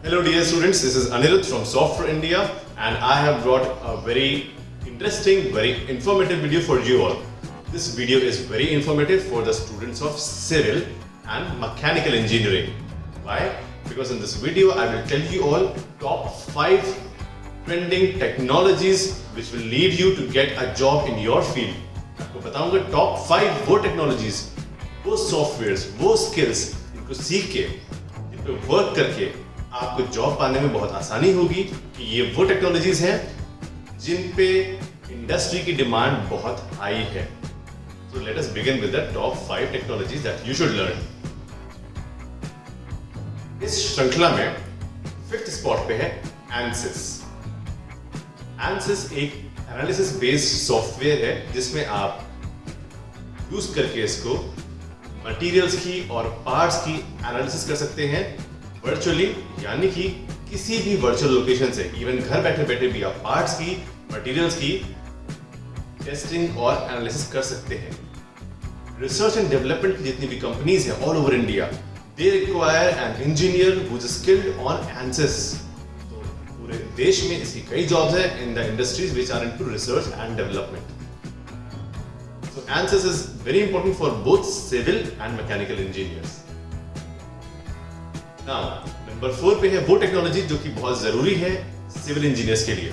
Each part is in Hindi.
Hello dear students, this is Anirudh from Software India and I have brought a very interesting, very informative video for you all. This video is very informative for the students of civil and mechanical engineering. Why? Because in this video I will tell you all top 5 trending technologies which will lead you to get a job in your field. आपको बताऊंगा top 5 वो technologies, वो softwares, वो skills इनको सीख के, इन पे work करके आपको जॉब पाने में बहुत आसानी होगी कि ये वो टेक्नोलॉजीज हैं जिन पे इंडस्ट्री की डिमांड बहुत हाई है. So let us begin with the top 5 technologies that you should learn. इस श्रृंखला में 5th स्पॉट पे है ANSYS. ANSYS एक एनालिसिस बेस्ड सॉफ्टवेयर है जिसमें आप यूज करके इसको मटेरियल्स की और पार्ट्स की एनालिसिस कर सकते हैं वर्चुअली, यानी कि किसी भी वर्चुअल लोकेशन से, इवन घर बैठे बैठे भी आप पार्ट्स की, मटेरियल्स की टेस्टिंग और एनालिसिस कर सकते हैं. रिसर्च एंड डेवलपमेंट की जितनी भी कंपनीज हैं all over India, they require an engineer who is skilled on ANSYS. तो पूरे देश में इसकी कई जॉब्स हैं in the industries which are into research and development. So ANSYS is very important for both civil and mechanical engineers. Number 4 पे है वो टेक्नोलॉजी जो कि बहुत जरूरी है सिविल इंजीनियर्स के लिए,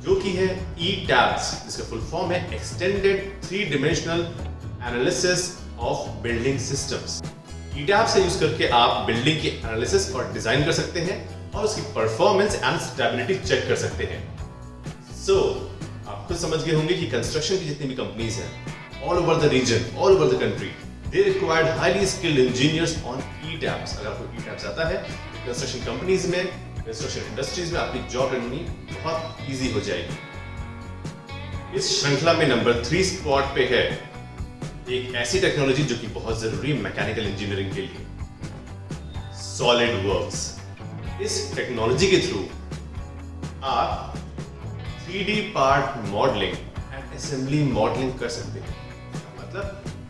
जो कि है ETABS, जिसका फुल फॉर्म है extended 3 dimensional analysis of building systems. ETABS से यूज करके आप बिल्डिंग की एनालिसिस और डिजाइन कर सकते हैं और उसकी परफॉर्मेंस एंड स्टेबिलिटी चेक कर सकते हैं. सो आप खुद समझ गए होंगे कि कंस्ट्रक्शन की जितनी भी कंपनीज हैं all over the region, all over the country, they required highly skilled engineers on ETABS. अगर आपको ETABS आता है तो कंस्ट्रक्शन कंपनीज में, कंस्ट्रक्शन इंडस्ट्रीज में आपकी जॉब ढूंढनी बहुत इजी हो जाएगी. इस श्रृंखला में नंबर 3 स्पॉट पे है एक ऐसी टेक्नोलॉजी जो कि बहुत जरूरी है मैकेनिकल इंजीनियरिंग के लिए, SolidWorks. इस टेक्नोलॉजी के थ्रू आप 3D part modelling and assembly modelling कर सकते हैं. मतलब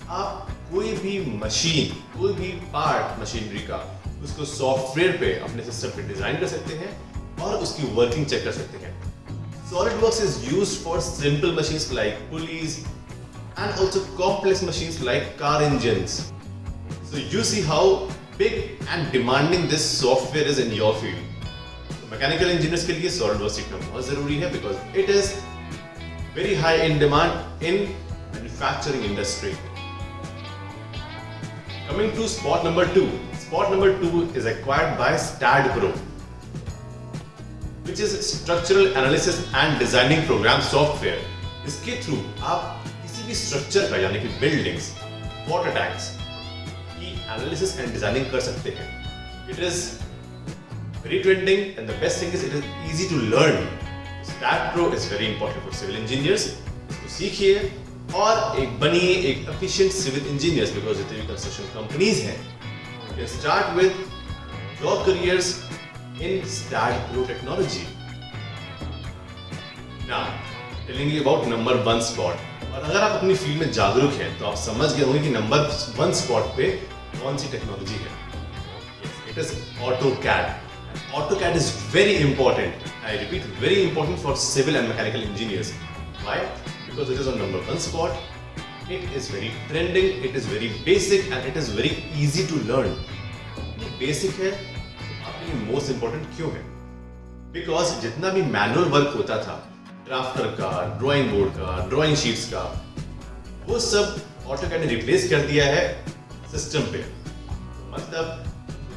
आप कोई भी मशीन, कोई भी पार्ट मशीनरी का, उसको सॉफ्टवेयर पे अपने सिस्टम पे डिजाइन कर सकते हैं और उसकी वर्किंग चेक कर सकते हैं. SolidWorks is used for simple machines like pulleys and also complex machines like car engines. So you see how big and demanding this software is in your field. So mechanical engineers के लिए SolidWorks सीखना बहुत जरूरी है because it is very high in demand in manufacturing industry. Coming to spot number 2. Spot number 2 is acquired by STAAD.Pro, which is Structural Analysis and Designing Program Software. इसके थ्रू आप किसी भी स्ट्रक्चर का, यानी कि बिल्डिंग्स, वाटर टैंक्स की एनालिसिस एंड डिजाइनिंग कर सकते हैं. It is very trending and the best thing is it is easy to learn. STAAD.Pro is very important for civil engineers. इसको सीखिए और एक बनिए एक एफिशिएंट सिविल इंजीनियर्स, बिकॉज जितनी भी कंस्ट्रक्शन कंपनीज हैं, you can start with your careers in STAAD.Pro technology. Now, telling you about number 1 spot. और अगर आप अपनी फील्ड में जागरूक हैं तो आप समझ गए होंगे कि नंबर 1 स्पॉट पे कौन सी टेक्नोलॉजी है. It is AutoCAD. AutoCAD is very important. I repeat, very important for civil and mechanical engineers. Why? Because it is on number 1 spot. It is very trending, it is very basic and it is very easy to learn. ये basic है, आपके लिए most important क्यों है? Because जितना भी manual work होता था, ड्राफ्टर का, ड्राइंग बोर्ड का, ड्राइंग शीट्स का, वो सब AutoCAD ने रिप्लेस कर दिया है सिस्टम पे. मतलब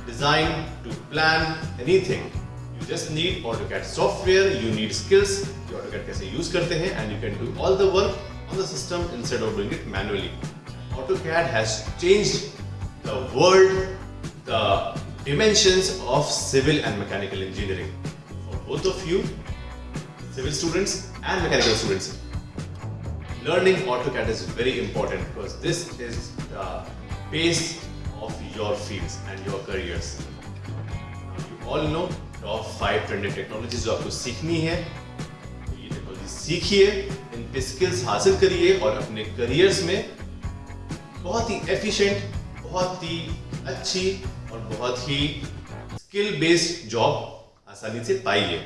design to plan anything, you just need AutoCAD software, you need skills कि AutoCAD कैसे यूज करते हैं and you can do all the work on the system instead of doing it manually. AutoCAD has changed the world, the dimensions of civil and mechanical engineering. For both of you, civil students and mechanical students, learning AutoCAD is very important because this is the base of your fields and your careers. You all know top 5 trending technologies जो आपको सीखनी है, तो ये टेक्नोलॉजी सीखिए, इन पे स्किल्स हासिल करिए और अपने करियर्स में बहुत ही एफिशिएंट, बहुत ही अच्छी और बहुत ही स्किल बेस्ड जॉब आसानी से पाइए।